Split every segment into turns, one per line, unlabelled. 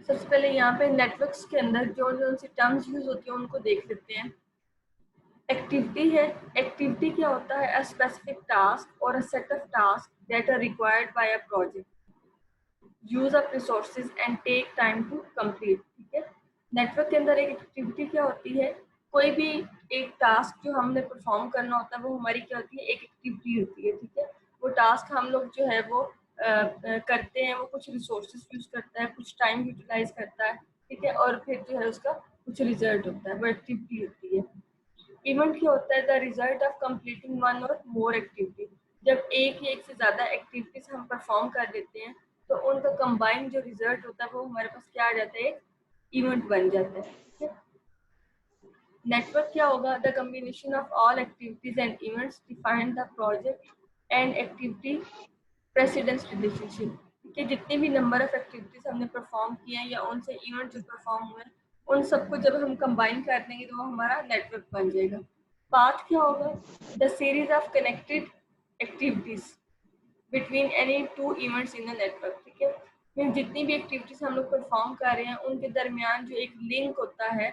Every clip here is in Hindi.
सबसे पहले यहाँ पे नेटवर्क्स के अंदर जो जो सी टर्म्स यूज होती है उनको देख लेते हैं। एक्टिविटी है, एक्टिविटी क्या होता है? अ स्पेसिफिक टास्क और a set of task that are required by a project, use up resources and take time to complete. ठीक है, नेटवर्क के अंदर एक एक्टिविटी क्या होती है? कोई भी एक टास्क जो हमने परफॉर्म करना होता है वो हमारी क्या होती है? एक एक्टिविटी होती है। ठीक है, वो टास्क हम लोग जो है वो करते हैं, वो कुछ रिसोर्सेज यूज करता है, कुछ टाइम यूटिलाइज करता है। ठीक है, और फिर जो है उसका कुछ रिजल्ट होता है, वो एक्टिविटी होती है। इवेंट क्या होता है? The result of completing one और मोर एक्टिविटी। जब एक या एक से ज्यादा एक्टिविटीज हम परफॉर्म कर देते हैं तो उनका कंबाइंड जो रिजल्ट होता है वो हमारे पास क्या आ जाता है? इवेंट बन जाता है। ठीक है, नेटवर्क क्या होगा? The combination of all activities and events define the project and activity precedence relationship. ठीक है, जितने भी नंबर ऑफ एक्टिविटीज हमने परफॉर्म किए हैं या उनसे इवेंट जो परफॉर्म हुए हैं उन सबको जब हम कंबाइन कर देंगे तो वो हमारा नेटवर्क बन जाएगा। पाथ क्या होगा? The series of connected activities between any two events in the network. ठीक है, मीन जितनी भी एक्टिविटीज हम लोग परफॉर्म कर रहे हैं उनके दरमियान जो एक लिंक होता है,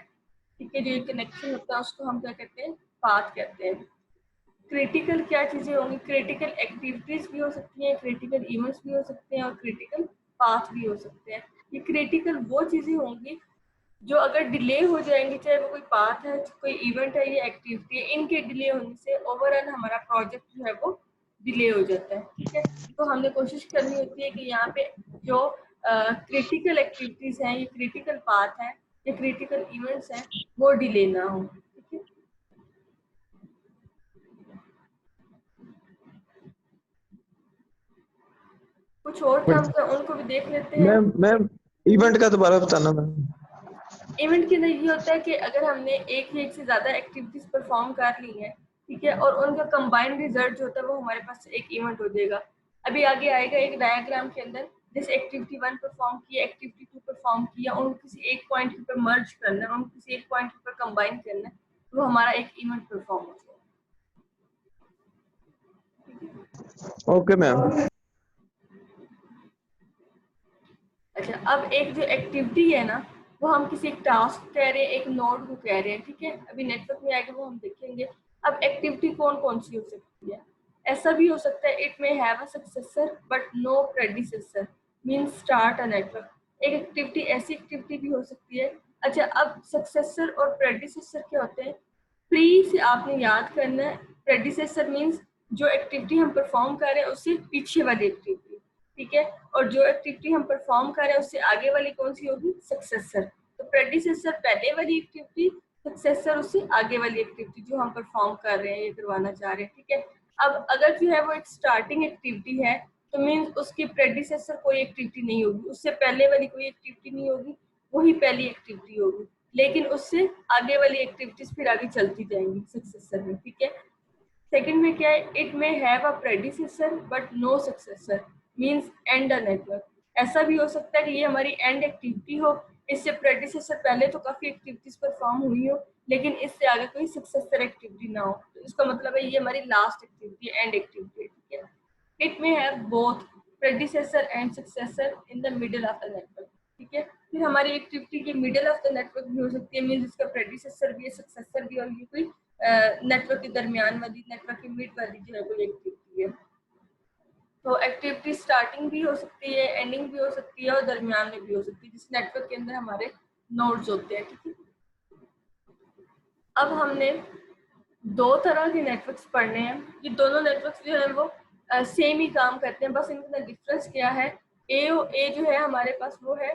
ठीक है, जो एक कनेक्शन होता है उसको हम क्या कहते हैं? पाथ कहते हैं। क्रिटिकल क्या चीजें होंगी? क्रिटिकल एक्टिविटीज भी हो सकती हैं, क्रिटिकल इवेंट्स भी हो सकते हैं और क्रिटिकल पाथ भी हो सकते हैं। ये क्रिटिकल वो चीजें होंगी जो अगर डिले हो जाएंगे, चाहे वो कोई पाथ है, कोई इवेंट है या एक्टिविटी है, इनके डिले होने से ओवरऑल हमारा प्रोजेक्ट जो है वो डिले हो जाता है। ठीक है, तो हमने कोशिश करनी होती है कि यहाँ पे जो क्रिटिकल एक्टिविटीज हैं, ये क्रिटिकल पाथ है या क्रिटिकल इवेंट्स हैं, वो डिले ना हो। ठीक है, कुछ और टर्म्स हैं उनको भी देख लेते हैं।
मैम इवेंट का दोबारा बताना मैम।
इवेंट के अंदर ये होता है कि अगर हमने एक या एक से ज्यादा एक्टिविटीज परफॉर्म कर ली है, ठीक है, और उनका कंबाइंड रिजल्ट जो होता है वो हमारे पास एक इवेंट हो जाएगा। अभी आगे आएगा एक डायग्राम के अंदर, जैसे एक्टिविटी 1 परफॉर्म की, एक्टिविटी 2 परफॉर्म किया, उन किसी एक पॉइंट के ऊपर मर्ज करना है, उन किसी एक पॉइंट के ऊपर कंबाइन करना है, तो हमारा एक इवेंट परफॉर्म हो जाएगा।
Okay ma'am.
अच्छा, अब एक जो एक्टिविटी है ना, वो हम किसी एक टास्क कह रहे हैं, एक नोड को कह रहे हैं। ठीक है, अभी नेटवर्क में आएगा वो हम देखेंगे। अब एक्टिविटी कौन कौन सी हो सकती है? ऐसा भी हो सकता है, it may have a successor but no predecessor, means start a network. एक एक्टिविटी ऐसी एक्टिविटी भी हो सकती है। अच्छा, अब सक्सेसर और प्रेडिसेसर क्या होते हैं? प्री से आपने याद करना है, प्रेडिसेसर मींस जो एक्टिविटी हम परफॉर्म कर रहे हैं उससे पीछे वाली एक्टिविटी। ठीक है, और जो एक्टिविटी हम परफॉर्म कर रहे हैं उससे आगे वाली कौन सी होगी? सक्सेसर। तो प्रेडिसेसर पहले वाली एक्टिविटी, सक्सेसर उससे आगे वाली एक्टिविटी जो हम परफॉर्म कर रहे हैं, ये करवाना चाह रहे हैं। ठीक है, अब अगर जो है वो एक स्टार्टिंग एक्टिविटी है तो मीन्स उसकी प्रेडिसेसर कोई एक्टिविटी नहीं होगी, उससे पहले वाली कोई एक्टिविटी नहीं होगी, वही पहली एक्टिविटी होगी, लेकिन उससे आगे वाली एक्टिविटीज फिर आगे चलती जाएंगी सक्सेसर में। ठीक है, सेकंड में क्या है? It may have a predecessor but no successor, means end a network. ऐसा भी हो सकता है कि ये हमारी एंड एक्टिविटी हो, इससे प्रेडिसेसर पहले तो काफी एक्टिविटीज परफॉर्म हुई हो लेकिन इससे आगे कोई सक्सेसर एक्टिविटी ना हो, तो इसका मतलब है ये हमारी लास्ट एक्टिविटी, एंड एक्टिविटी है। ठीक है, it may have both predecessor and successor in the middle of the network. ठीक है, फिर हमारी एक्टिविटी के मिडिल ऑफ द नेटवर्क भी हो सकती है, मींस इसका प्रेडिसेसर भी है, सक्सेसर भी, और ये कोई नेटवर्क के दरमियान वाली, नेटवर्क की मिड वाली जो है कोई एक्टिविटी है। तो एक्टिविटी स्टार्टिंग भी हो सकती है, एंडिंग भी हो सकती है और दरमियान में भी हो सकती है, जिस नेटवर्क के अंदर हमारे नोड्स होते हैं। ठीक है, अब हमने दो तरह के नेटवर्क्स पढ़ने हैं। ये दोनों नेटवर्क्स जो है वो सेम ही काम करते हैं, बस इनका डिफरेंस क्या है? ए जो है हमारे पास वो है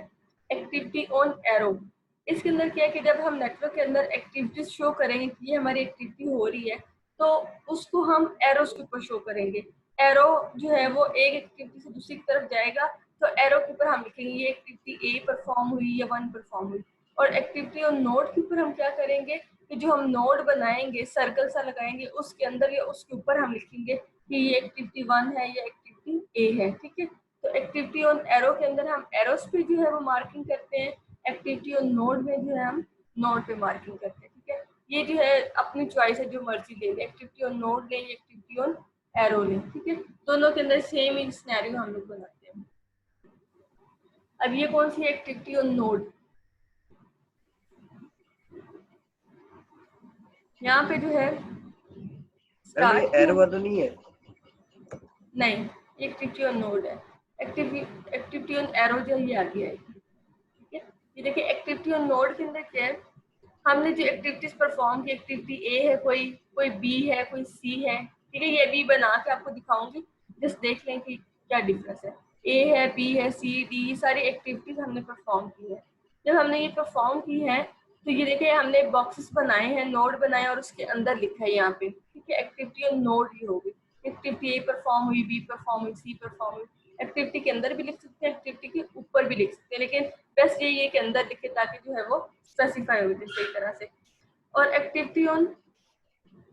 एक्टिविटी ऑन एरो। इसके अंदर क्या है कि जब हम नेटवर्क के अंदर एक्टिविटीज शो करेंगे कि ये हमारी एक्टिविटी हो रही है तो उसको हम एरोस के ऊपर शो करेंगे। एरो जो है वो एक एक्टिविटी से दूसरी की तरफ जाएगा, तो एरो के ऊपर हम लिखेंगे ये एक्टिविटी ए परफॉर्म हुई या 1 परफॉर्म हुई। और एक्टिविटी ऑन नोड के ऊपर हम क्या करेंगे कि जो हम नोड बनाएंगे, सर्कल सा लगाएंगे, उसके अंदर या उसके ऊपर हम लिखेंगे कि ये एक्टिविटी 1 है या एक्टिविटी ए है। ठीक है, तो एक्टिविटी ऑन एरो के अंदर हम एरोस पे जो है वो मार्किंग करते हैं, एक्टिविटी ऑन नोड में जो है हम नोड पे मार्किंग करते हैं। ठीक है, ये जो है अपनी चॉइस है, जो मर्जी ले लें, एक्टिविटी ऑन नोड लें या एक्टिविटी ऑन एरो लें। ठीक है, दोनों के अंदर सेम ही सिनेरियो हम लोग बनाते हैं। अब ये कौन सी एक्टिविटी ऑन नोड, यहाँ पे जो है
मैम ये
स्टार्ट
एरो वाला नहीं है?
नहीं, ये एक्टिविटी ऑन नोड है। एक्टिविटी ऑन एरो जो है ये आगे आएगी, ठीक है। ये देखिए एक्टिविटी ऑन नोड के अंदर क्या है, हमने जो एक्टिविटीज परफॉर्म की, एक्टिविटी ए है, कोई बी है, कोई सी है, ठीक है। ये भी बना के आपको दिखाऊंगी, जस्ट देख लें कि क्या डिफरेंस है। ए है, बी है, सी, डी, ये सारी एक्टिविटीज हमने परफॉर्म की है। जब हमने ये परफॉर्म की है तो ये देखिए हमने बॉक्सेस बनाए हैं, नोड बनाए और उसके अंदर लिखा है यहाँ पे, ठीक है। एक्टिविटी ऑन नोड ही होगी, एक्टिविटी ए परफॉर्म हुई, बी परफॉर्म हुई, सी परफॉर्म हुई। एक्टिविटी के अंदर भी लिख सकते हैं, एक्टिविटी के ऊपर भी लिख सकते हैं, लेकिन बेस्ट ये के अंदर लिखे ताकि जो है वो स्पेसिफाई हो जाए सही तरह से। और एक्टिविटी ऑन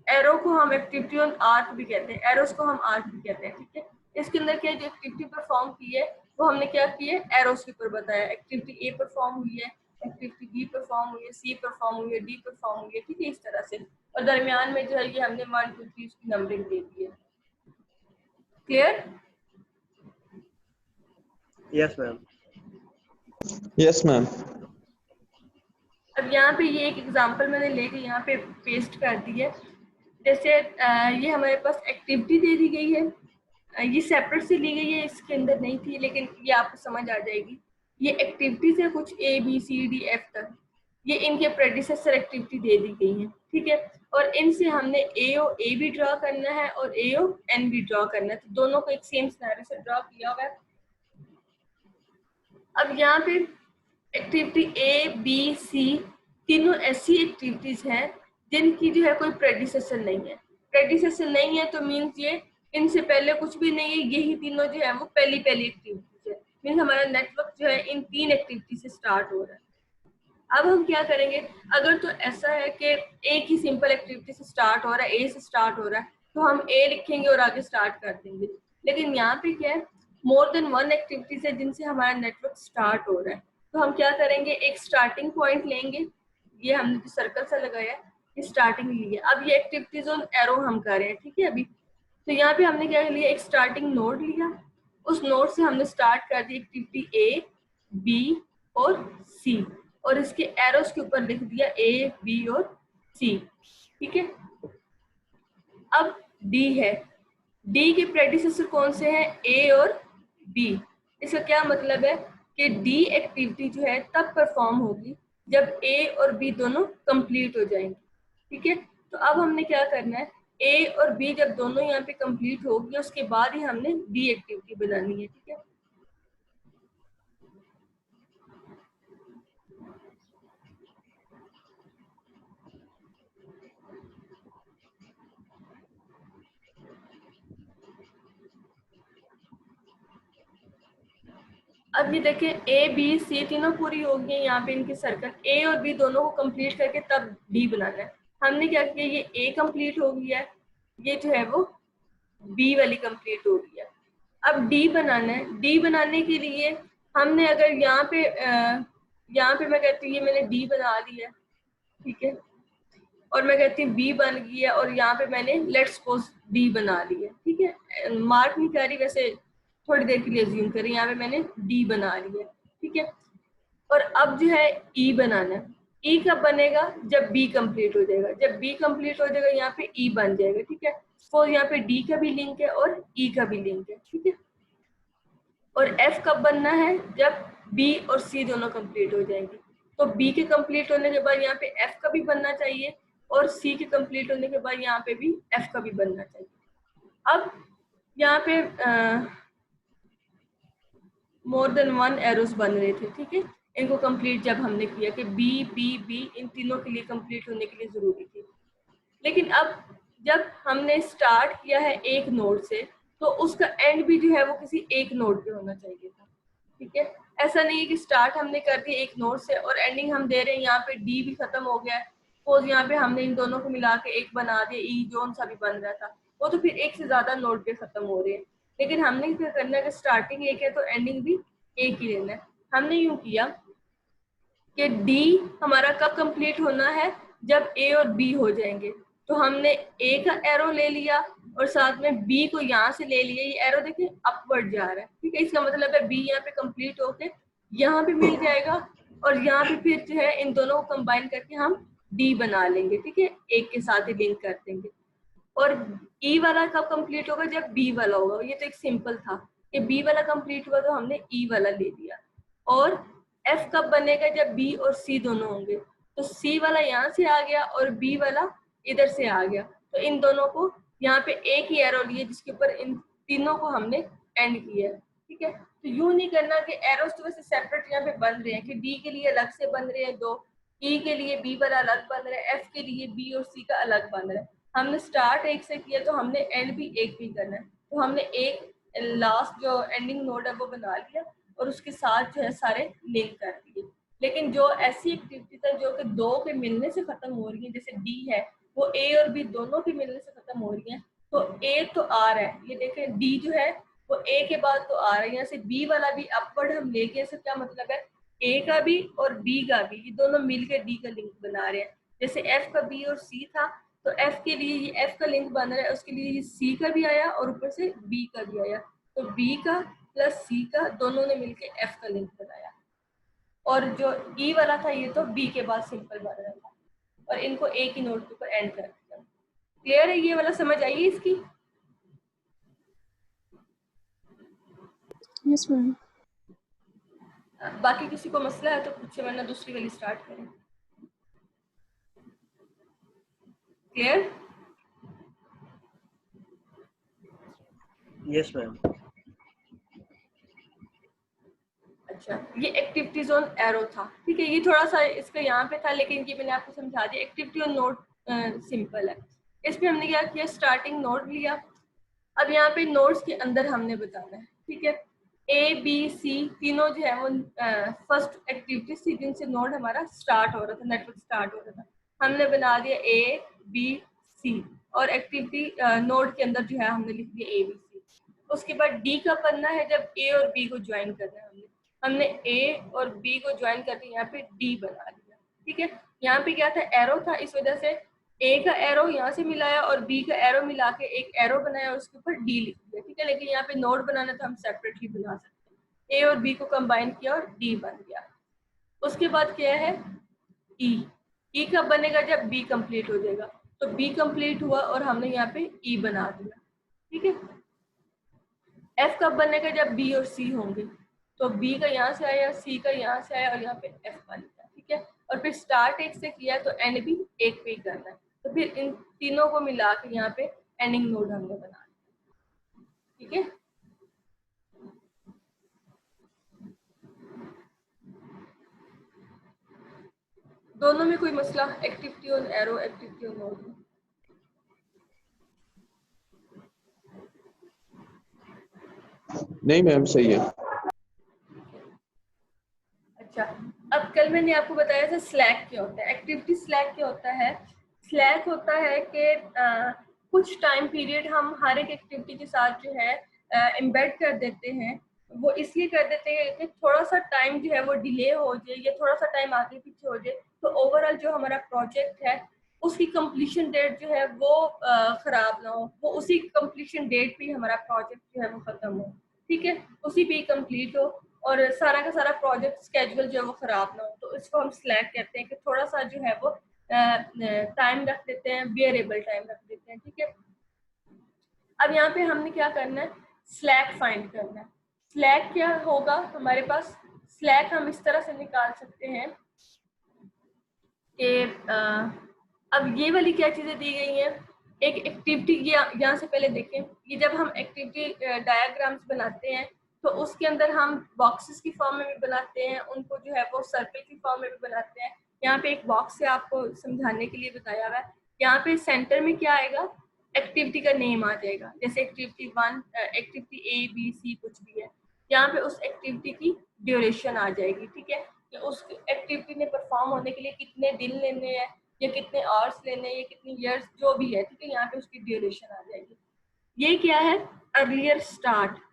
एरो को हम एक्टिविटी ऑन आर्क भी कहते हैं, एरोस को हम आर्क भी कहते हैं, ठीक है। इसके अंदर क्या जो एक्टिविटी परफॉर्म की है वो हमने क्या की है, एरोस के ऊपर बताया। एक्टिविटी ए परफॉर्म हुई है, एक्टिविटी बी परफॉर्म हुई है, सी परफॉर्म हुई है, डी परफॉर्म हुई है, ठीक है, इस तरह से। और दरमियान में जो है ये हमने 1 2 3 उसकी नंबरिंग दे दी है। Clear?
Yes ma'am.
Yes ma'am.
अब यहाँ पे ये एक एग्जांपल मैंने लेके यहाँ पे पेस्ट कर दी है। जैसे ये हमारे पास एक्टिविटी दे दी गई है, ये सेपरेट से ली गई है, इसके अंदर नहीं थी, लेकिन ये आपको समझ आ जाएगी। ये एक्टिविटीज है कुछ A B C D F तक, ये इनके प्रेडिसेसर एक्टिविटी दे दी गई है, ठीक है। और इनसे हमने ए और ए भी ड्रॉ करना है और ए और एन भी ड्रॉ करना है, तो दोनों को एक सेम सिनेरियो से ड्रॉ किया हुआ है। अब यहाँ पे एक्टिविटी ए बी सी तीनों ऐसी एक्टिविटीज हैं जिनकी जो है कोई प्रेडिसेसर नहीं है। प्रेडिसेसर नहीं है तो मीन्स ये इनसे पहले कुछ भी नहीं है, यही तीनों जो है वो पहली एक्टिविटीज है। मीन्स हमारा नेटवर्क जो है इन 3 एक्टिविटी से स्टार्ट हो रहा है। अब हम क्या करेंगे, अगर तो ऐसा है कि एक ही सिंपल एक्टिविटी से स्टार्ट हो रहा है, ए से स्टार्ट हो रहा है, तो हम ए लिखेंगे और आगे स्टार्ट कर देंगे। लेकिन यहाँ पे क्या है, मोर देन 1 एक्टिविटीज है जिनसे हमारा नेटवर्क स्टार्ट हो रहा है, तो हम क्या करेंगे, एक स्टार्टिंग पॉइंट लेंगे। ये हमने जो सर्कल सा लगाया है ये स्टार्टिंग ली है। अब ये एक्टिविटीज ऑन एरो हम कर रहे हैं, ठीक है। अभी तो यहाँ पे हमने क्या लिया, एक स्टार्टिंग नोड लिया, उस नोड से हमने स्टार्ट कर दी एक्टिविटी ए बी और सी, और इसके एरोस के ऊपर लिख दिया ए बी और सी, ठीक है। अब डी है, डी के प्रेडिसेसर कौन से हैं, ए और बी। इसका क्या मतलब है कि डी एक्टिविटी जो है तब परफॉर्म होगी जब ए और बी दोनों कंप्लीट हो जाएंगे, ठीक है। तो अब हमने क्या करना है, ए और बी जब दोनों यहाँ पे कंप्लीट होगी उसके बाद ही हमने डी एक्टिविटी बनानी है, ठीक है। अब ये देखें ए बी सी तीनों पूरी हो गई है, यहाँ पे इनके सर्कल ए और बी दोनों को कंप्लीट करके तब डी बनाना है। हमने क्या किया, ये ए कंप्लीट हो गया है, ये जो है वो बी वाली कंप्लीट हो गई है। अब डी बनाना है, डी बनाने के लिए हमने अगर यहाँ पे मैं कहती हूँ ये मैंने डी बना लिया, ठीक है, और मैं कहती हूँ बी बन गई है, और यहाँ पे मैंने लेट्स सपोज डी बना ली है, ठीक है। मार्क नहीं कर रही, वैसे थोड़ी देर के लिए अज्यूम करें, यहाँ पे मैंने डी बना ली है, ठीक है। और अब जो है ई बनाना है, ई कब बनेगा, जब बी कंप्लीट हो जाएगा, जब बी कंप्लीट हो जाएगा यहाँ पे ई बन जाएगा, ठीक है। सपोज यहाँ पे डी का भी लिंक है और ई का भी लिंक है, ठीक है। और एफ कब बनना है, जब बी और सी दोनों कंप्लीट हो जाएंगे। तो बी के कंप्लीट होने के बाद यहाँ पे एफ का भी बनना चाहिए, और सी के कंप्लीट होने के बाद यहाँ पे भी एफ का भी बनना चाहिए। अब यहाँ पे मोर देन 1 एरोस बन रहे थे, ठीक है। इनको कंप्लीट जब हमने किया कि बी बी बी इन तीनों के लिए कंप्लीट होने के लिए जरूरी थी। लेकिन अब जब हमने स्टार्ट किया है एक नोड से, तो उसका एंड भी जो है वो किसी एक नोड पे होना चाहिए था, ठीक है। ऐसा नहीं है कि स्टार्ट हमने कर दिया एक नोड से और एंडिंग हम दे रहे हैं, यहाँ पे डी भी खत्म हो गया है, सपोज यहाँ पे हमने इन दोनों को मिला के एक बना दिया, ई जोन सा भी बन रहा था, वो तो फिर एक से ज्यादा नोड पे खत्म हो रहे हैं। लेकिन हमने क्या करना है कि स्टार्टिंग एक है तो एंडिंग भी एक ही लेना है। हमने यूं किया कि डी हमारा कब कंप्लीट होना है, जब ए और बी हो जाएंगे। तो हमने ए का एरो ले लिया और साथ में बी को यहाँ से ले लिया, ये एरो देखिए अपवर्ड जा रहा है, ठीक है। इसका मतलब है बी यहाँ पे कंप्लीट होके यहाँ पे मिल जाएगा, और यहाँ पे फिर जो है इन दोनों को कंबाइन करके हम डी बना लेंगे, ठीक है, एक के साथ ही लिंक कर देंगे। और ई वाला कब कंप्लीट होगा, जब बी वाला होगा। ये तो एक सिंपल था कि बी वाला कंप्लीट हुआ तो हमने ई वाला ले लिया। और एफ कब बनेगा, जब बी और सी दोनों होंगे। तो सी वाला यहाँ से आ गया और बी वाला इधर से आ गया, तो इन दोनों को यहाँ पे एक ही एरो लिए जिसके ऊपर इन तीनों को हमने एंड किया, ठीक है। तो यूं नहीं करना कि एरोस तो वैसे सेपरेट यहाँ पे बन रहे हैं कि डी के लिए अलग से बन रहे हैं दो, ई के लिए बी वाला अलग बन रहा है, एफ के लिए बी और सी का अलग बन रहा है। हमने स्टार्ट एक से किया तो हमने एंड भी एक भी करना है। तो हमने एक लास्ट जो एंडिंग नोड है वो बना लिया और उसके साथ जो है सारे लिंक कर दिए। लेकिन जो ऐसी एक्टिविटीज है जो कि दो के मिलने से खत्म हो रही है, जैसे डी है वो ए और बी दोनों के मिलने से खत्म हो रही है, तो ए तो आ रहा है, ये देखें डी जो है वो ए के बाद तो आ रहा है, यहाँ से बी वाला भी अपवर्ड हम लेके, इससे क्या मतलब है, ए का भी और बी का भी, ये दोनों मिलकर डी का लिंक बना रहे हैं। जैसे एफ का बी और सी था, तो एफ के लिए ये एफ का लिंक बन रहा है, उसके लिए ये सी का भी आया और ऊपर से बी का भी आया, तो बी का प्लस सी का दोनों ने मिलकर एफ का लिंक बनाया। और जो ई वाला था ये तो बी के बाद सिंपल बन रहा था, और इनको एक ही नोट के ऊपर एंड कर दिया। क्लियर है, ये वाला समझ आई है इसकी?
Yes ma'am.
बाकी किसी को मसला है तो पूछे, वरना दूसरी वाली स्टार्ट करें। क्लियर?
Yes, ma'am.
अच्छा, ये एक्टिविटी जोन एरो था, ठीक है। ये थोड़ा सा इसका यहाँ पे था, लेकिन ये मैंने आपको समझा दिया। एक्टिविटी ऑन नोड सिंपल है। इसमें हमने क्या किया, स्टार्टिंग नोड लिया। अब यहाँ पे नोड्स के अंदर हमने बताना है, ठीक है। ए बी सी तीनों जो है वो फर्स्ट एक्टिविटी थी जिनसे नोड हमारा स्टार्ट हो रहा था, नेटवर्क स्टार्ट हो रहा था। हमने बना दिया ए बी सी, और एक्टिविटी नोड के अंदर जो है हमने लिख दिया ए बी सी। उसके बाद डी का बनना है जब ए और बी को ज्वाइन करना है, हमने ए और बी को ज्वाइन करके यहाँ पे डी बना दिया, ठीक है। यहाँ पे क्या था, एरो था, इस वजह से ए का एरो यहाँ से मिलाया और बी का एरो मिला के एक एरो बनाया और उसके ऊपर डी लिख दिया, ठीक है। लेकिन यहाँ पे नोड बनाना तो हम सेपरेटली बना सकते हैं। ए और बी को कंबाइन किया और डी बन गया। उसके बाद क्या है, ई कब बनेगा, जब बी कंप्लीट हो जाएगा। तो बी कंप्लीट हुआ और हमने यहाँ पे ई बना दिया, ठीक है। एफ कब बनेगा, जब बी और सी होंगे। तो बी का यहाँ से आया, सी का यहाँ से आया और यहाँ पे एफ बन गया, ठीक है। और फिर स्टार्ट एक से किया तो एंड भी एक पे ही करना है। तो फिर इन तीनों को मिला के यहाँ पे एंडिंग नोड हमने बना दिया, ठीक है। दोनों में कोई मसला, activity on arrow, activity on node?
नहीं मैम, सही है।
अच्छा, अब कल मैंने आपको बताया था स्लैक क्या होता है। एक्टिविटी स्लैक क्या होता है, स्लैक होता है कि कुछ टाइम पीरियड हम हर एक एक्टिविटी के साथ जो है एम्बेड कर देते हैं। वो इसलिए कर देते हैं कि थोड़ा सा टाइम जो है वो डिले हो जाए या थोड़ा सा टाइम आगे पीछे हो जाए, तो ओवरऑल जो हमारा प्रोजेक्ट है उसकी कंप्लीशन डेट जो है वो खराब ना हो, वो उसी कंप्लीशन डेट पे हमारा प्रोजेक्ट जो है वो खत्म हो, ठीक है, उसी पे कंप्लीट हो और सारा का सारा प्रोजेक्ट स्केड्यूल जो है वो खराब ना हो। तो इसको हम स्लैक कहते हैं कि थोड़ा सा जो है वो टाइम रख देते हैं, वेरिएबल टाइम रख देते हैं, ठीक है। अब यहाँ पे हमने क्या करना है, स्लैक फाइंड करना है। स्लैक क्या होगा हमारे पास, स्लैक हम इस तरह से निकाल सकते हैं कि अब ये वाली क्या चीजें दी गई हैं, एक एक्टिविटी, यहाँ से पहले देखें, ये जब हम एक्टिविटी डायग्राम्स बनाते हैं तो उसके अंदर हम बॉक्सेस की फॉर्म में भी बनाते हैं, उनको जो है वो सर्कल की फॉर्म में भी बनाते हैं। यहाँ पे एक बॉक्स से आपको समझाने के लिए बताया हुआ है। यहाँ पे सेंटर में क्या आएगा, एक्टिविटी का नेम आ जाएगा, जैसे activity 1, activity A B C कुछ भी है। यहाँ पे उस एक्टिविटी की ड्यूरेशन आ जाएगी, ठीक है, कि उस एक्टिविटी ने परफॉर्म होने के लिए कितने दिन लेने हैं या कितने आवर्स लेने हैं या कितनी ईयर्स जो भी है, ठीक है, यहाँ पे उसकी ड्यूरेशन आ जाएगी। ये क्या है, अर्लियर स्टार्ट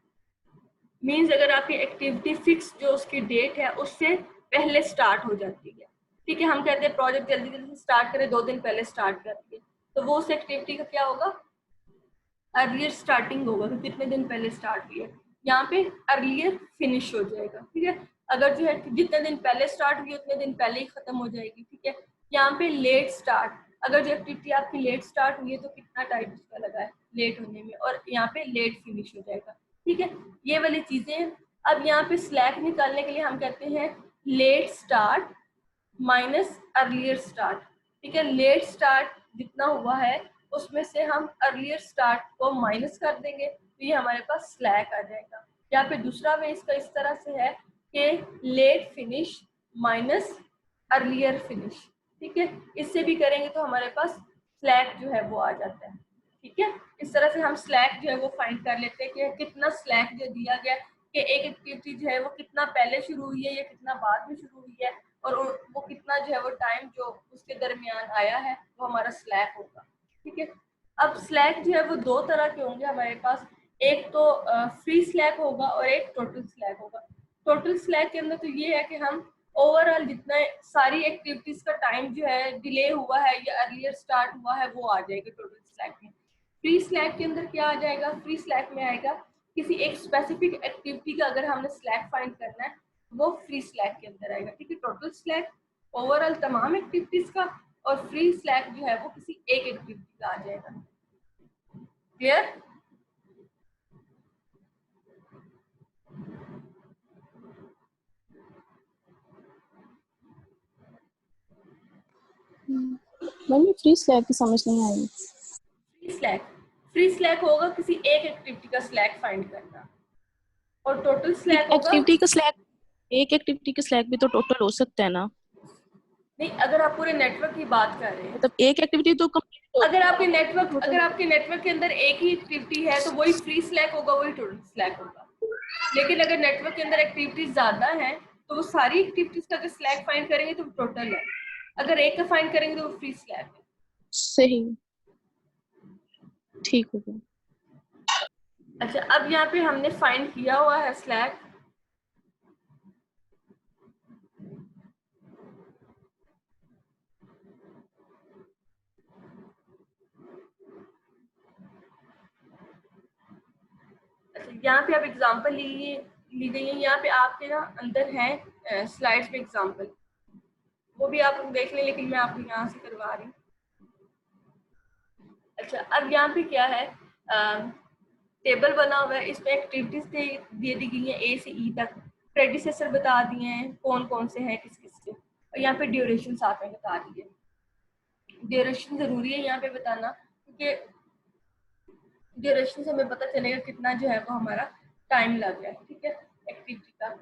मीन्स अगर आपकी एक्टिविटी फिक्स जो उसकी डेट है उससे पहले स्टार्ट हो जाती है, ठीक है। हम कहते हैं प्रोजेक्ट जल्दी जल्दी स्टार्ट करें, 2 दिन पहले स्टार्ट कर दिए, तो वो उस एक्टिविटी का क्या होगा, अर्लियर स्टार्टिंग होगा, तो कितने दिन पहले स्टार्ट किया। यहाँ पे अर्लियर फिनिश हो जाएगा, ठीक है। अगर जो है जितने दिन पहले स्टार्ट हुई उतने दिन पहले ही खत्म हो जाएगी, ठीक है। यहाँ पे लेट स्टार्ट, अगर जो एक्टिविटी आपकी लेट स्टार्ट हुई है तो कितना टाइम उसका लगा है लेट होने में, और यहाँ पे लेट फिनिश हो जाएगा, ठीक है। ये वाली चीजें। अब यहाँ पे स्लैक निकालने के लिए हम कहते हैं late start minus earlier start, ठीक है। लेट स्टार्ट जितना हुआ है उसमें से हम अर्लियर स्टार्ट को माइनस कर देंगे तो ये हमारे पास स्लैक आ जाएगा। यहाँ पे दूसरा वे इसका इस तरह से है कि late finish minus earlier finish, ठीक है। इससे भी करेंगे तो हमारे पास स्लैक जो है वो आ जाता है, ठीक है। इस तरह से हम स्लैक जो है वो फाइंड कर लेते हैं कि कितना स्लैक जो दिया गया कि एक एक्टिविटी जो है वो कितना पहले शुरू हुई है या कितना बाद में शुरू हुई है, और वो कितना जो है वो टाइम जो उसके दरमियान आया है वो हमारा स्लैक होगा, ठीक है। अब स्लैक जो है वो दो तरह के होंगे हमारे पास, एक तो फ्री स्लैक होगा और एक टोटल स्लैक होगा। टोटल स्लैक के अंदर तो ये है कि हम ओवरऑल जितना सारी एक्टिविटीज का टाइम जो है डिले हुआ है या अर्लियर स्टार्ट हुआ है वो आ जाएगा टोटल स्लैक में। फ्री स्लैक के अंदर क्या आ जाएगा, फ्री स्लैक में आएगा किसी एक स्पेसिफिक एक्टिविटी का अगर हमने स्लैक फाइंड करना है वो फ्री स्लैक के अंदर आएगा, ठीक है। टोटल स्लैक ओवरऑल तमाम एक्टिविटीज का, और फ्री स्लैक जो है वो किसी एक एक्टिविटी का आ जाएगा। क्लियर?
मैंने फ्री स्लैक की समझ नहीं आई।
फ्री स्लैक होगा किसी एक एक्टिविटी का स्लैक फाइंड करना, और टोटल स्लैक होगा
एक्टिविटी का स्लैक, एक एक्टिविटी का स्लैक भी तो टोटल हो सकता है ना?
नहीं, अगर आप पूरे नेटवर्क की बात कर रहे हैं,
मतलब एक एक्टिविटी तो
अगर आपके नेटवर्क के अंदर एक ही एक्टिविटी है तो वही फ्री स्लैक होगा, वही टोटल स्लैक होगा। लेकिन अगर नेटवर्क के अंदर एक्टिविटीज ज्यादा हैं तो वो सारी एक्टिविटीज का अगर स्लैक फाइंड करेंगे तो टोटल है, अगर एक का फाइंड करेंगे तो वो फ्री स्लैक है।
सही, ठीक हो गया।
अच्छा, अब यहाँ पे हमने फाइंड किया हुआ है स्लैक। अच्छा, यहाँ पे आप एग्जांपल ली गई है, यहाँ पे आपके ना अंदर है स्लाइड्स में एग्जांपल, वो भी आप देख लें, लेकिन मैं आपको यहाँ से करवा रही हूँ। अच्छा, अब यहाँ पे क्या है, टेबल बना हुआ है, इसमें एक्टिविटीज दे दी गई है ए से ई तक, प्रेडिसेसर बता दिए हैं कौन कौन से हैं किस किस के, और यहाँ पे ड्यूरेशन साथ में बता दी है। ड्यूरेशन जरूरी है यहाँ पे बताना, क्योंकि ड्यूरेशन से हमें पता चलेगा कितना जो है वो हमारा टाइम लग रहा है, ठीक है, एक्टिविटी का।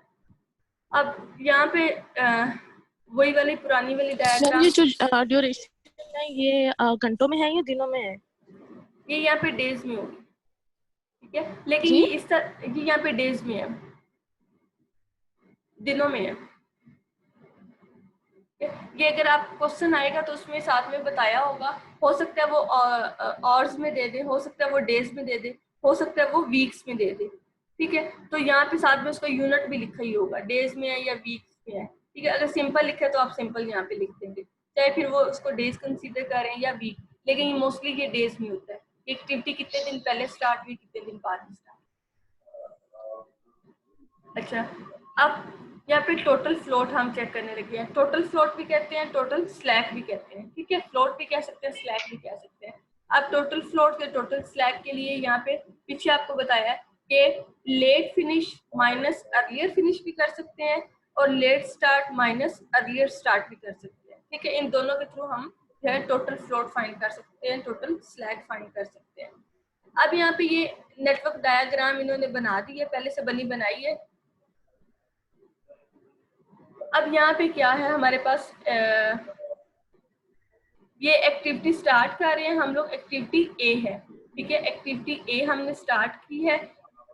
अब यहाँ पे वही वाली पुरानी वाली डायग्राम,
ये जो ड्यूरेशन है ये घंटों में है या दिनों में है?
ये यहाँ पे डेज में होगी, ठीक है, लेकिन ये इस तरह, ये यहाँ पे डेज में है, दिनों में है। ये अगर आप क्वेश्चन आएगा तो उसमें साथ में बताया होगा, हो सकता है वो आवर्स में दे दे, हो सकता है वो डेज में दे दे, हो सकता है वो वीक्स में दे दे, ठीक है। तो यहाँ पे साथ में उसका यूनिट भी लिखा ही होगा, डेज में है या वीक्स में है, ठीक है। अगर सिंपल लिखे तो आप सिंपल यहाँ पे लिख देंगे, चाहे फिर वो उसको डेज कंसीडर करें या वीक, लेकिन मोस्टली ये डेज में होता है। एक्टिविटी कितने दिन पहले स्टार्ट हुई, कितने दिन बाद में स्टार्ट। अच्छा, अब यहाँ पे टोटल फ्लोट हम चेक करने लगे हैं। टोटल फ्लोट भी कहते हैं, टोटल स्लैक भी कहते हैं, ठीक है। फ्लोट भी कह सकते हैं, स्लैक भी कह सकते हैं। अब टोटल फ्लोट के टोटल स्लैक के लिए यहाँ पे पीछे आपको बताया कि late finish minus earlier finish भी कर सकते हैं, और late start minus earlier start भी कर सकते हैं, ठीक है। इन दोनों के थ्रू हम जो है टोटल फ्लोट फाइंड कर सकते हैं, टोटल स्लैक फाइंड कर सकते हैं। अब यहाँ पे ये नेटवर्क डायग्राम इन्होंने बना दी है, पहले से बनी बनाई है। अब यहाँ पे क्या है हमारे पास, ये एक्टिविटी स्टार्ट कर रहे हैं हम लोग, एक्टिविटी ए है, ठीक है। एक्टिविटी ए हमने स्टार्ट की है।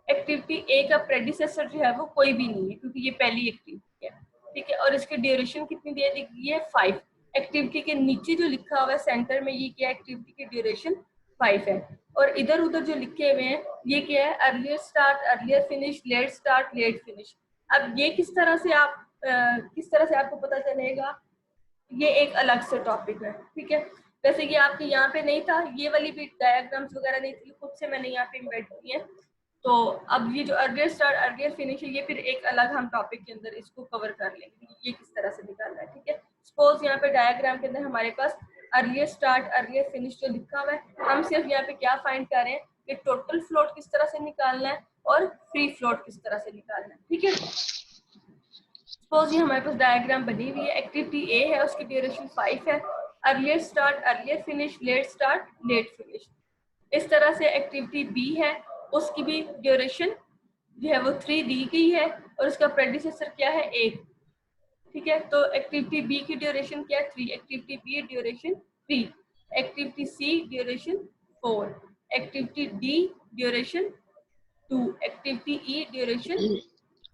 एक्टिविटी ए का प्रेडिसेसर जो है वो कोई भी नहीं है, क्योंकि ये पहली एक्टिविटी है, ठीक है। और इसकी ड्यूरेशन कितनी दे दी गई है, 5। एक्टिविटी के नीचे जो लिखा हुआ है सेंटर में, ये क्या, एक्टिविटी की ड्यूरेशन 5 है। और इधर उधर जो लिखे हुए हैं ये क्या है, earlier start, earlier finish, late start, late finish. अब ये किस तरह से आपको पता चलेगा, ये एक अलग से टॉपिक है, ठीक है। वैसे ये आपके यहाँ पे नहीं था, ये वाली भी डायग्राम्स वगैरह नहीं थी, खुद से मैंने यहाँ पे इम्बेड की है। तो अब ये जो अर्लियर स्टार्ट अर्लियर फिनिश है, ये फिर एक अलग हम टॉपिक के अंदर इसको कवर कर लेंगे, ये किस तरह से निकालना है, ठीक है। सपोज यहाँ पे डायग्राम के अंदर हमारे पास अर्लियर स्टार्ट अर्लियर फिनिश जो लिखा हुआ है, हम सिर्फ यहाँ पे क्या फाइंड कर रहे हैं कि टोटल फ्लोट किस तरह से निकालना है और फ्री फ्लोट किस तरह से निकालना है, ठीक है। सपोज ये हमारे पास डायग्राम बनी हुई है, एक्टिविटी ए है, उसकी ड्यूरेशन 5 है, earlier start earlier finish, late start late finish. इस तरह से एक्टिविटी बी है, उसकी भी ड्यूरेशन जो है वो 3 दी गई है और उसका प्रेडिसेसर क्या है 8, ठीक है। तो एक्टिविटी बी की ड्यूरेशन क्या है 3, activity B duration 3, activity C duration 4, activity D duration 2, activity E duration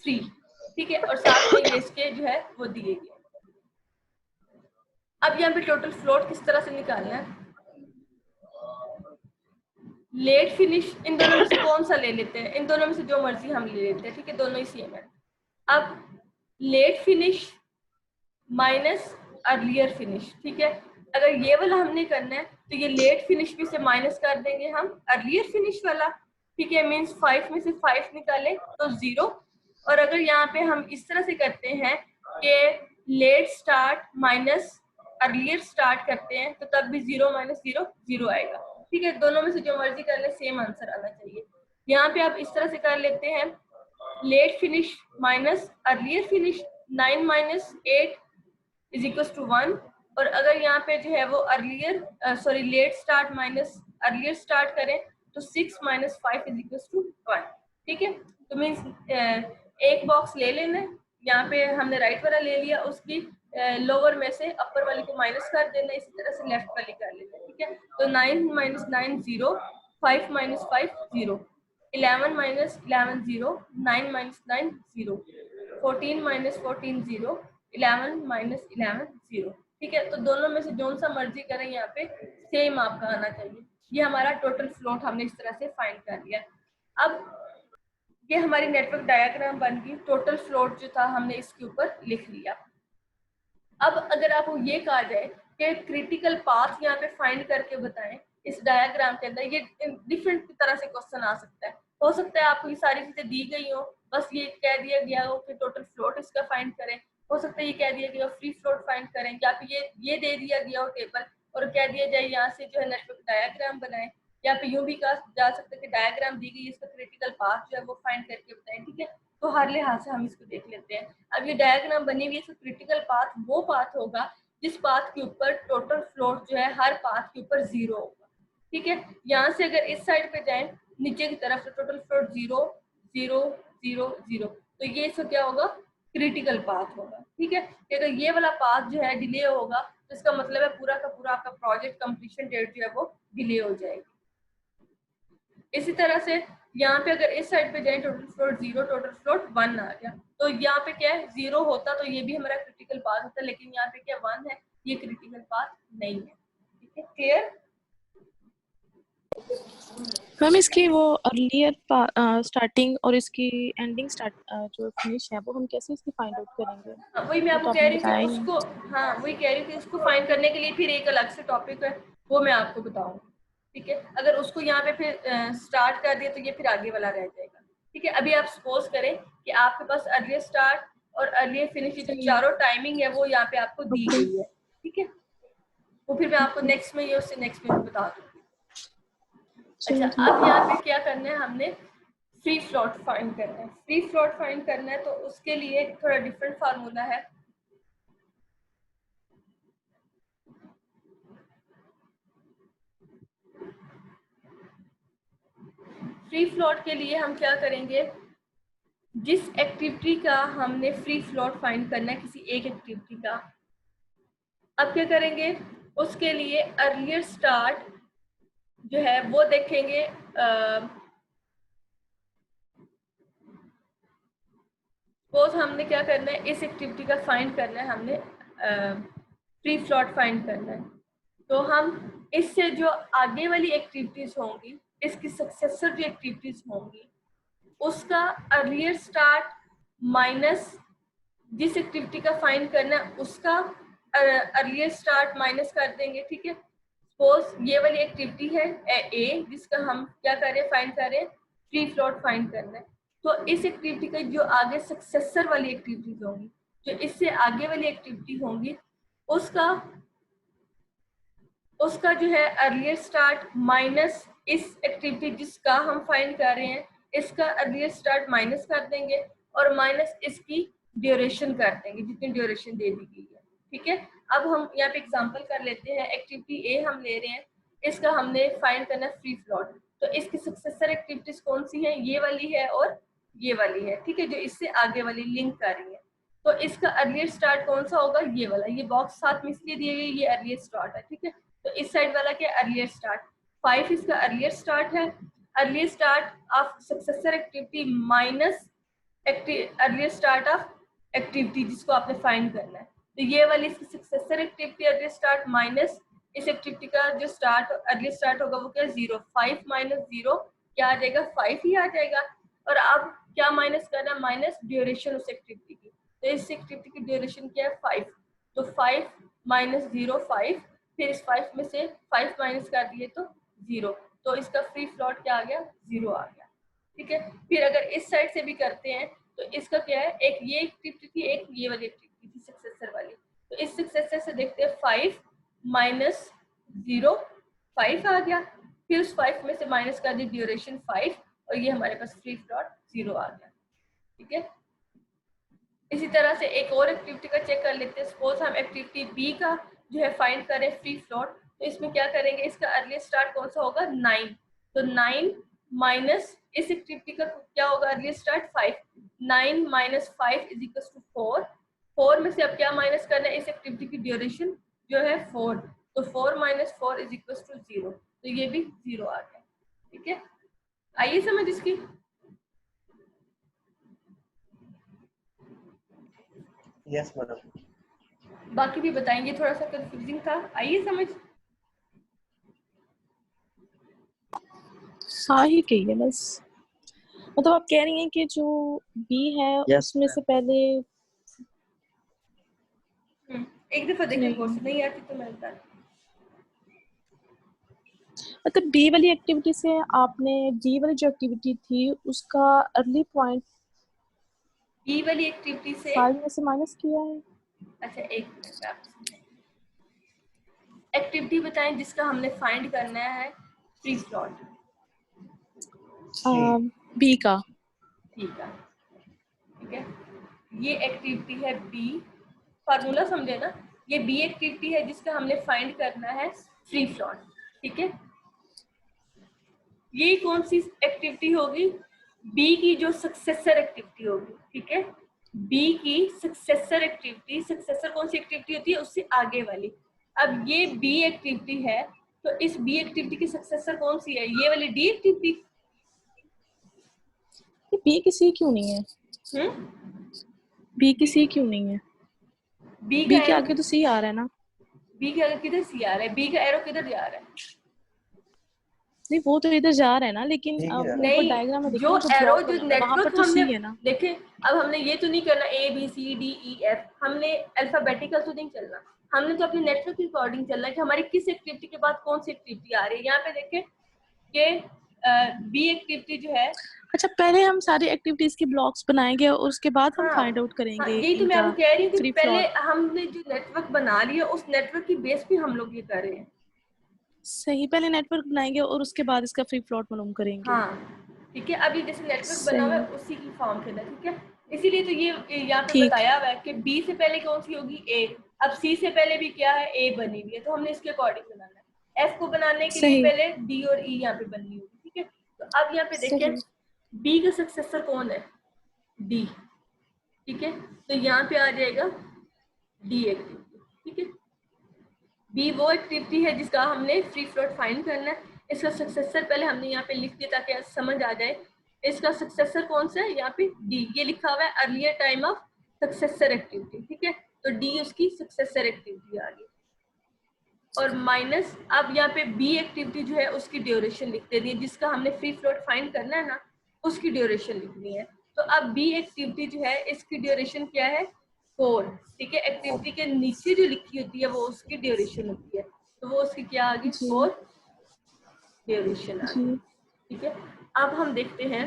3, ठीक है। और साथ में ये इसके जो है वो दिए गए। अब यहाँ पे टोटल फ्लोट किस तरह से निकालना है, लेट फिनिश, इन दोनों में से कौन सा ले लेते हैं, इन दोनों में से जो मर्जी हम ले लेते हैं, ठीक है, दोनों ही सेम है। अब late finish minus earlier finish, ठीक है। अगर ये वाला हमने करना है तो ये लेट फिनिश में से माइनस कर देंगे हम अर्लियर फिनिश वाला, ठीक है। मीन्स 5 में से 5 निकाले तो 0। और अगर यहाँ पे हम इस तरह से करते हैं कि late start minus earlier start करते हैं तो तब भी 0 माइनस 0 0 आएगा, ठीक है। दोनों में से जो मर्जी कर ले सेम आंसर आना चाहिए। यहाँ पे आप इस तरह से कर लेते हैं, late finish minus earlier finish, 9 minus 8 is equal to 1। और अगर यहाँ पे जो है वो earlier sorry late start minus earlier start करें तो 6 माइनस 5 इज इक्वल टू 1, ठीक है। तो मीन्स एक बॉक्स ले लेना है, यहाँ पे हमने राइट वाला ले लिया, उसकी लोअर में से अपर वाली को माइनस कर देना, इसी तरह से लेफ्ट वाली कर लेना, ठीक है। तो 9 minus 9 0, 5 minus 5 0, 11 minus 11 0, 9 minus 9 0, 14 minus 14 0, 11 minus 11 0, ठीक है। तो दोनों में से जो सा मर्जी करें यहाँ पे सेम आपका आना चाहिए। ये हमारा टोटल फ्लोट हमने इस तरह से फाइंड कर लिया। अब ये हमारी नेटवर्क डायग्राम बन गई, टोटल फ्लोट जो था हमने इसके ऊपर लिख लिया। अब अगर आपको ये कहा जाए कि क्रिटिकल पाथ यहाँ पे फाइंड करके बताएं इस डायग्राम के अंदर, ये डिफरेंट तरह से क्वेश्चन आ सकता है। हो सकता है आपको ये सारी चीजें दी गई हो, बस ये कह दिया गया हो कि टोटल फ्लोट इसका फाइंड करें, हो सकता है ये कह दिया गया हो फ्री फ्लोट फाइंड करें, या फिर ये दे दिया गया हो टेबल और कह दिया जाए यहाँ से जो है नेटवर्क डायग्राम बनाए, या फिर यूं भी कहा जा सकता है कि डायग्राम दी गई इसका क्रिटिकल पाथ जो है वो फाइंड करके बताएं, ठीक है। तो हर लिहाज से हम इसको देख लेते हैं। अब ये डायग्राम बनी हुई है, इसका क्रिटिकल पाथ वो पाथ होगा जिस पाथ के ऊपर टोटल फ्लोट जो है हर पाथ के ऊपर 0 होगा, ठीक है। यहाँ से अगर इस साइड पे जाएं नीचे की तरफ, तो टोटल फ्लोट 0 0 0 0, तो ये इसका क्या होगा क्रिटिकल पाथ होगा, ठीक है। अगर ये वाला पाथ जो है डिले होगा तो इसका मतलब है पूरा का पूरा आपका प्रोजेक्ट कंप्लीशन डेट जो है वो डिले हो जाएगी। इसी तरह से यहाँ पे अगर इस साइड पे जाए टोटल फ्लोट 0 टोटल फ्लोट 1 आ गया, तो यहाँ पे क्या है 0 होता तो ये भी हमारा क्रिटिकल पाथ होता, लेकिन यहाँ पे क्या 1 है, ये क्रिटिकल पाथ नहीं है, ठीक है। क्लियर?
मैम इसकी वो अर्लियर स्टार्टिंग और इसकी एंडिंग स्टार्ट जो फिनिश है वो हम कैसे इसकी फाइंड आउट करेंगे?
हाँ, वही मैं आपको कह रही थी उसको, हाँ वही कह रही थी उसको फाइंड करने के लिए फिर एक अलग से टॉपिक है, वो मैं आपको बताऊंगी, ठीक है। अगर उसको यहाँ पे फिर स्टार्ट कर दिया तो ये फिर आगे वाला रह जाएगा, ठीक है। अभी आप सपोज करें कि आपके पास अर्लियर स्टार्ट और अर्लियर फिनिश जो चारों टाइमिंग है वो यहाँ पे आपको दी गई है, ठीक है। वो फिर मैं आपको नेक्स्ट में ये उससे नेक्स्ट में बता दूंगी। अच्छा, अब यहाँ पे क्या करना है, हमने फ्री फ्लोट फाइंड करना है। फ्री फ्लोट फाइंड करना है तो उसके लिए थोड़ा डिफरेंट फार्मूला है। फ्री फ्लोट के लिए हम क्या करेंगे, जिस एक्टिविटी का हमने फ्री फ्लोट फाइंड करना है, किसी एक एक्टिविटी का, अब क्या करेंगे उसके लिए अर्लियर स्टार्ट जो है वो देखेंगे। सपोज हमने क्या करना है, इस एक्टिविटी का फाइंड करना है, हमने फ्री फ्लोट फाइंड करना है, तो हम इससे जो आगे वाली एक्टिविटीज होंगी, इसकी सक्सेसर जो एक्टिविटीज होंगी, उसका अर्लियर स्टार्ट माइनस जिस एक्टिविटी का फाइंड करना है उसका अर्लियर स्टार्ट माइनस कर देंगे, ठीक है। सपोज ये वाली एक्टिविटी है ए, जिसका हम क्या कर रहे हैं फाइंड कर रहे हैं फ्री फ्लोट फाइंड करना है। तो इस एक्टिविटी का जो आगे सक्सेसर वाली एक्टिविटीज होंगी, जो इससे आगे वाली एक्टिविटी होंगी, उसका जो है अर्लियर स्टार्ट माइनस इस एक्टिविटी जिसका हम फाइंड कर रहे हैं, इसका अर्लियर स्टार्ट माइनस कर देंगे और माइनस इसकी ड्यूरेशन कर देंगे जितनी ड्यूरेशन दे दी गई है। ठीक है, अब हम यहाँ पे एग्जांपल कर लेते हैं। एक्टिविटी ए हम ले रहे हैं, इसका हमने फाइंड करना है फ्री फ्लोट। तो इसकी सक्सेसर एक्टिविटीज कौन सी है? ये वाली है और ये वाली है। ठीक है, जो इससे आगे वाली लिंक कर रही है। तो इसका अर्लियर स्टार्ट कौन सा होगा? ये वाला। ये बॉक्स साथ में इसलिए दिए गए, ये अर्लियर स्टार्ट है। ठीक है, तो इस साइड वाला क्या? Earlier start. 5 इसका अर्लियर स्टार्ट है। Earlier start of successor activity minus earlier start of activity जिसको आपने फाइंड करना है। तो ये वाली इसकी successor activity earlier start minus इस एक्टिविटी का जो स्टार्ट अर्लियर स्टार्ट होगा वो क्या? 0। 5 माइनस 0 क्या आ जाएगा? 5 ही आ जाएगा। और अब क्या माइनस करना है? माइनस ड्यूरेशन उस एक्टिविटी की। तो इस एक्टिविटी की ड्यूरेशन क्या है? 5। तो 5 माइनस 0 5, फिर इस 5 में से 5 माइनस कर दिए तो 0। तो इसका फ्री फ्लोट क्या आ गया? 0 आ गया। ठीक है, फिर अगर इस साइड से भी करते हैं तो इसका क्या है? एक ये एक्टिविटी थी, एक ये वाली एक्टिविटी थी सक्सेसर वाली। तो इस सक्सेसर से देखते हैं 5 माइनस 0 5 आ गया, फिर उस 5 में से माइनस कर दी ड्यूरेशन 5 और ये हमारे पास फ्री फ्लोट 0 आ गया। ठीक है, इसी तरह से एक और एक्टिविटी का चेक कर लेते हैं। सपोज हम एक्टिविटी बी का जो है फाइंड करें फ्री फ्लोट, तो इसमें क्या करेंगे? इसका अर्ली स्टार्ट कौन सा होगा? 9। तो 9 माइनस इस एक्टिविटी का क्या होगा? Early start 5। 9 minus 5 is equal to 4। 4 में से अब क्या माइनस करना है? इस एक्टिविटी की ड्यूरेशन जो है 4। तो 4 माइनस 4 इज इक्वल टू 0। तो ये भी 0 आ गया। ठीक है, आइए समझ इसकी।
Yes madam.
बाकी भी बताएंगे, थोड़ा सा कंफ्यूजिंग था। आइए समझ।
ही कही है बस। मतलब आप कह रही हैं कि जो बी है
Yes,
उसमें से पहले
एक दफा देखिए,
नहीं।
कोर्स नहीं आती तो मैं बता।
मतलब बी वाली एक्टिविटी से आपने डी वाली जो एक्टिविटी थी उसका अर्ली पॉइंट
बी वाली एक्टिविटी से
5 में से माइनस किया है।
अच्छा, एक मिनट आप एक्टिविटी बताएं जिसका हमने फाइंड करना है फ्री फ्लोट।
बी का।
ठीक है, ठीक है, ये एक्टिविटी है बी। फार्मूला समझे ना? ये बी एक्टिविटी है जिसका हमने फाइंड करना है फ्री फ्लोट। ठीक है, ये कौन सी एक्टिविटी होगी? बी की जो सक्सेसर एक्टिविटी होगी। ठीक है, बी की सक्सेसर एक्टिविटी। सक्सेसर कौन सी एक्टिविटी होती है? उससे आगे वाली। अब ये बी एक्टिविटी है, तो इस बी एक्टिविटी की सक्सेसर कौन सी है? ये वाली डी एक्टिविटी।
बी की सी क्यों नहीं है? बी की सी क्यों नहीं है?
बी
बी
का
के आगे तो सी आ रहा है ना।
बी का किधर सी आ रहा है? बी का एरो किधर जा रहा है?
नहीं, वो तो इधर जा रहा है ना, लेकिन
ठीक
अब
है।
ऊपर
नहीं,
डायग्राम में देखो
जो
जो
एरो
ब्लॉक
जो
बना हुआ है वहां पर
नेटवर्क
तो
हमने
सी है ना।
देखे। अब हमने ये तो नहीं करना A B C D E F, हमने अल्फाबेटिकल तो नहीं चलना। हमने तो अपने नेटवर्क के अकॉर्डिंग चलना है कि हमारी किस एक्टिविटी के बाद कौन सी एक्टिविटी आ रही है। यहाँ पे देखें कि बी एक्टिविटी जो है।
अच्छा, पहले हम सारी एक्टिविटीज के ब्लॉक्स बनाएंगे और उसके बाद हम
हाँ,
फाइंड आउट
हाँ,
करेंगे
यही तो मैं
इनका
आपको कह रही हूँ कि
फ्री
पहले
फ्लोट।
हमने जो नेटवर्क बना लिया उस नेटवर्क की बेस पे हम लोग ये कर रहे हैं।
सही, पहले नेटवर्क बनाएंगे और उसके बाद इसका फ्री प्लॉट मालूम करेंगे।
हाँ, ठीक है, अभी जैसे नेटवर्क बना हुआ
सही,
है उसी की फॉर्म के अंदर। ठीक है, इसीलिए तो ये यहाँ पे
ठीक।
बताया हुआ है कि बी से पहले कौन सी होगी? ए। अब सी से पहले भी क्या है? ए बनी हुई है, तो हमने इसके अकॉर्डिंग बनाना है। एफ को बनाने के लिए
सही,
पहले डी और ई यहाँ पे बननी होगी। ठीक है, तो अब यहाँ पे देखें
सही।
बी का सक्सेसर कौन है? डी। ठीक है, तो यहाँ पे आ जाएगा डी एक्टिविटी। ठीक है, बी वो एक्टिविटी है जिसका हमने फ्री फ्लोट फाइंड करना है। इसका सक्सेसर पहले हमने यहाँ पे लिख दिया ताकि समझ आ जाए। इसका सक्सेसर कौन सा है? यहाँ पे डी। ये लिखा हुआ है earlier time of successor activity. ठीक है, तो डी उसकी सक्सेसर एक्टिविटी आ गई। और माइनस अब यहाँ पे बी एक्टिविटी जो है उसकी ड्यूरेशन लिख देनी है, जिसका हमने फ्री फ्लोट फाइंड करना है ना, उसकी ड्यूरेशन लिखनी है। तो अब बी एक्टिविटी जो है इसकी ड्यूरेशन क्या है? 4। ठीक है, एक्टिविटी के नीचे जो लिखी होती है वो उसकी ड्यूरेशन होती है, तो वो उसकी क्या आ गई?
जी
4 ड्यूरेशन आ गई।
जी।
ठीक है, अब हम देखते हैं,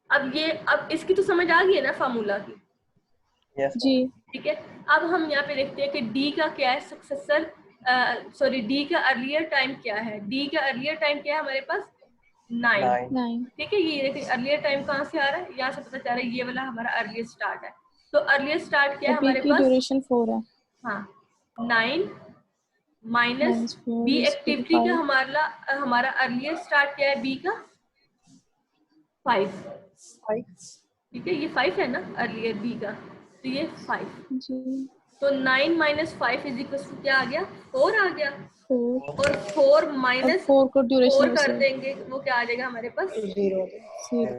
अब इसकी तो समझ आ गई है ना फार्मूला की,
Yes,
जी
ma'am.
ठीक है। अब हम यहाँ पे देखते हैं कि डी का क्या है सक्सेसर, सॉरी डी का अर्लियर टाइम क्या है। डी का अर्लियर टाइम क्या है हमारे पास 9,
9.
9
ठीक है। ये देखिए अर्लियर टाइम कहाँ से आ रहा है, यहाँ से पता चल रहा है ये वाला हमारा अर्लियर स्टार्ट है। तो अर्लियर स्टार्ट क्या
और
है
बी
हमारे
की
पास,
ड्यूरेशन 4 है,
हाँ 9 minus
-4
B
is equal to
activity का
5।
हमारा अर्लियर स्टार्ट क्या है बी का 5,
5.
ठीक है। ये 5 है ना अर्लियर बी का, तो ये 5।
जी
तो 9 माइनस 5 इज इक्वल टू क्या आ गया 4 आ गया,
4
और 4
और
माइनस
4 को ड्यूरेशन
4 कर
वैसे
देंगे वो क्या आ जाएगा हमारे पास
0.
0।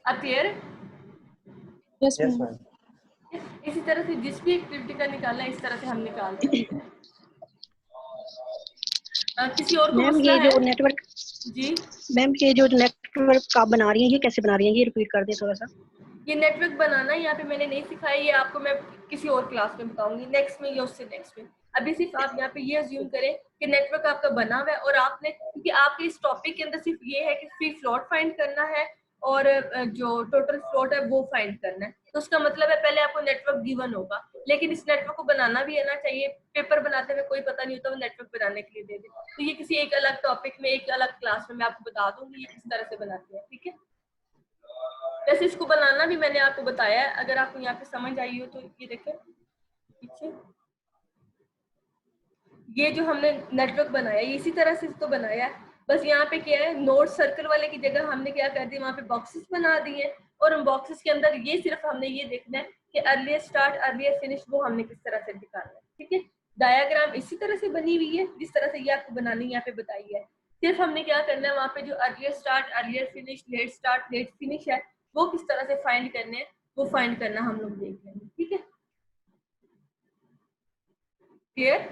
अब क्लियर है।
Yes
Yes,
ma'am.
ma'am.
इसी तरह से जिस भी एक्टिविटी का निकालना है इस तरह से हम निकाल सकते हैं। किसी और को
मैम
मसला
ये
है
जो नेटवर्क
जी?
मैम ये जो नेटवर्क आप बना रही हैं ये कैसे बना रही हैं, ये रिपीट कर दें थोड़ा सा।
ये नेटवर्क बनाना यहाँ पे मैंने नहीं सिखाया, ये आपको मैं किसी और क्लास में बताऊंगी, नेक्स्ट में या उससे नेक्स्ट में। अभी सिर्फ आप यहाँ पे ये अज्यूम करें कि नेटवर्क आपका बना हुआ है और आपने, क्योंकि आपके इस टॉपिक के अंदर सिर्फ ये है कि फ्री फ्लोट फाइंड करना है और जो टोटल फ्लोट है वो फाइंड करना है, तो उसका मतलब है पहले आपको नेटवर्क गिवन होगा, लेकिन इस नेटवर्क को बनाना भी आना चाहिए। पेपर बनाते में कोई पता नहीं होता वो नेटवर्क बनाने के लिए दे दे, तो ये किसी एक अलग टॉपिक में एक अलग क्लास में मैं आपको बता दूंगी ये किस तरह से बनाते हैं, ठीक है। वैसे इसको बनाना भी मैंने आपको बताया है, अगर आपको यहाँ पे समझ आई हो तो ये देखें पीछे, ये जो हमने नेटवर्क बनाया इसी तरह से इसको बनाया है, बस यहाँ पे क्या है नोड सर्कल वाले की जगह हमने क्या कर दिया वहाँ पे बॉक्सेस बना दिए, और उन बॉक्सेस के अंदर ये सिर्फ हमने ये देखना है कि अर्लियर स्टार्ट अर्लियर फिनिश वो हमने किस तरह से निकालना है, ठीक है। डायग्राम इसी तरह से बनी हुई है जिस तरह से ये आपको बनानी यहाँ पे बताई है, सिर्फ हमने क्या करना है वहाँ पे जो earlier start earlier finish late start late finish है वो किस तरह से फाइंड करने हैं वो फाइंड करना हम लोग देख लेंगे, ठीक है। क्लियर,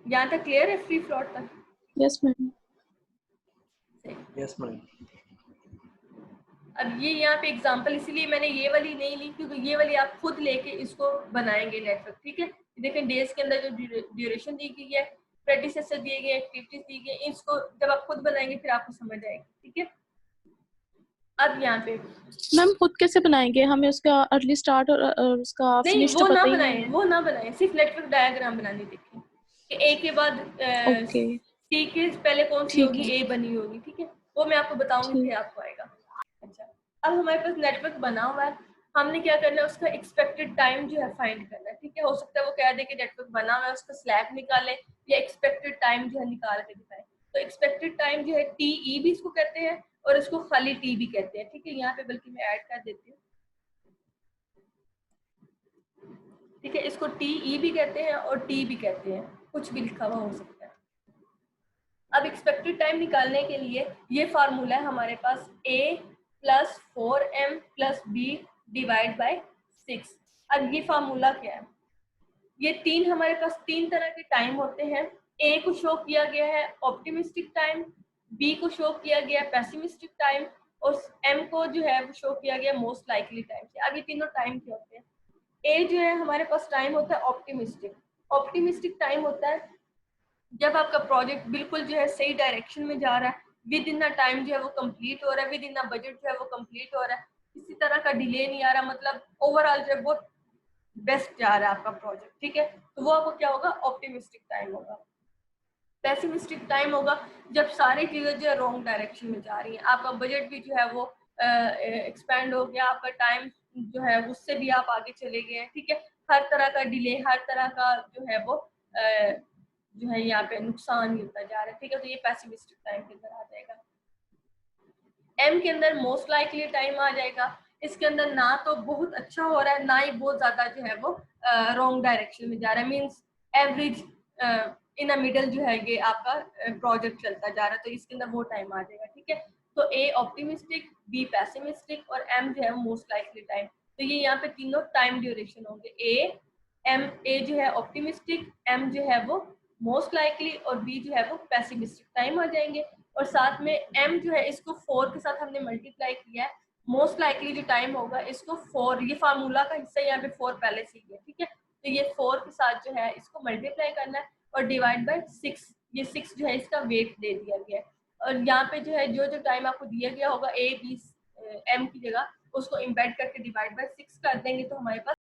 यहाँ तक क्लियर है फ्री फ्लॉट तक?
Yes ma'am.
Yes, ma'am.
अब ये यहाँ पे एग्जांपल इसीलिए मैंने ये वाली नहीं ली क्योंकि ये वाली आप खुद लेके इसको बनाएंगे नेटवर्क, ठीक है। देखें डेज के अंदर जो ड्यूरेशन दी गई है, प्रेडिसेसर दिए गए, एक्टिविटीज दी गई, इसको जब आप खुद बनाएंगे फिर आपको समझ आएगी, ठीक है। अब यहाँ पे
मैम खुद कैसे बनाएंगे, हमें उसका अर्ली स्टार्ट और उसका
नहीं
फिनिश
वो
तो
ना
पता ही
बनाए
नहीं है।
वो ना बनाए, सिर्फ नेटवर्क डायग्राम बनानी देखिए कि ए के बाद
ओके
सी के पहले कौन सी
ठीक
होगी,
है
ए बनी होगी, ठीक है। वो मैं आपको बताऊंगी फिर
ठीक।
आपको आएगा। अच्छा, अब हमारे पास नेटवर्क बना हुआ है, हमने क्या करना है उसका एक्सपेक्टेड टाइम जो है फाइंड करना है, ठीक है। हो सकता है वो कह दे कि नेटवर्क बना हुआ है उसका स्लैब निकाले या एक्सपेक्टेड टाइम जो है निकाल के दिखाए, तो एक्सपेक्टेड टाइम जो है टी भी इसको कहते हैं और इसको खाली टी भी कहते हैं, ठीक है। यहाँ पे बल्कि मैं ऐड कर देती हूँ, ठीक है। इसको टी भी कहते हैं और टी भी कहते हैं, कुछ भी लिखा हुआ हो सकता है। अब एक्सपेक्टेड टाइम निकालने के लिए ये फार्मूला है हमारे पास a plus 4m plus b divide by 6। अब ये फार्मूला क्या है, ये तीन हमारे पास तीन तरह के टाइम होते हैं। a को शो किया गया है ऑप्टिमिस्टिक टाइम, b को शो किया गया है पेसिमिस्टिक टाइम, और m को जो है वो शो किया गया मोस्ट लाइकली टाइम। अब ये तीनों टाइम क्या होते हैं, a जो है हमारे पास टाइम होता है ऑप्टिमिस्टिक, ऑप्टिमिस्टिक टाइम होता है जब आपका प्रोजेक्ट बिल्कुल जो है सही डायरेक्शन में जा रहा है, विद इन टाइम जो है वो कंप्लीट हो रहा है, विद इन बजट जो है वो कंप्लीट हो रहा है, किसी तरह का डिले नहीं आ रहा, मतलब ओवरऑल जो है बहुत बेस्ट जा रहा है आपका प्रोजेक्ट, ठीक है। तो वो आपको क्या होगा ऑप्टिमिस्टिक टाइम होगा। पेसिमिस्टिक टाइम होगा जब सारी चीजें जो है रॉन्ग डायरेक्शन में जा रही हैं, आपका बजट भी जो है वो एक्सपेंड हो गया, आपका टाइम जो है उससे भी आप आगे चले गए हैं, ठीक है। हर तरह का डिले, हर तरह का जो है वो जो है यहाँ पे नुकसान ही होता जा रहा है, ठीक है। तो ये पेसिमिस्टिक टाइम के अंदर आ जाएगा। एम के अंदर मोस्ट लाइकली टाइम आ जाएगा, इसके अंदर ना तो बहुत अच्छा हो रहा है ना ही बहुत ज्यादा जो है वो रॉन्ग डायरेक्शन में जा रहा है, means average in a middle जो है ये आपका प्रोजेक्ट चलता जा रहा है, तो इसके अंदर वो टाइम आ जाएगा, ठीक है। तो ए ऑप्टिमिस्टिक, बी पेसिमिस्टिक और एम जो है मोस्ट लाइकली टाइम। तो ये यहाँ पे तीनों टाइम ड्यूरेशन होंगे, ए जो है ऑप्टिमिस्टिक, एम जो है वो मोस्ट लाइकली और बी जो है वो पेसिमिस्टिक टाइम आ जाएंगे। और साथ में एम जो है इसको 4 के साथ हमने मल्टीप्लाई किया है, मोस्ट लाइकली जो टाइम होगा इसको 4, ये फार्मूला का हिस्सा यहाँ पे 4 पहले से ही है, ठीक है। तो ये 4 के साथ जो है इसको मल्टीप्लाई करना है और डिवाइड बाय 6 ये 6 जो है इसका वेट दे दिया गया है। और यहाँ पे जो है जो टाइम आपको दिया गया होगा ए बी एम की जगह उसको इम्बेड करके डिवाइड बाय 6 कर देंगे तो हमारे पास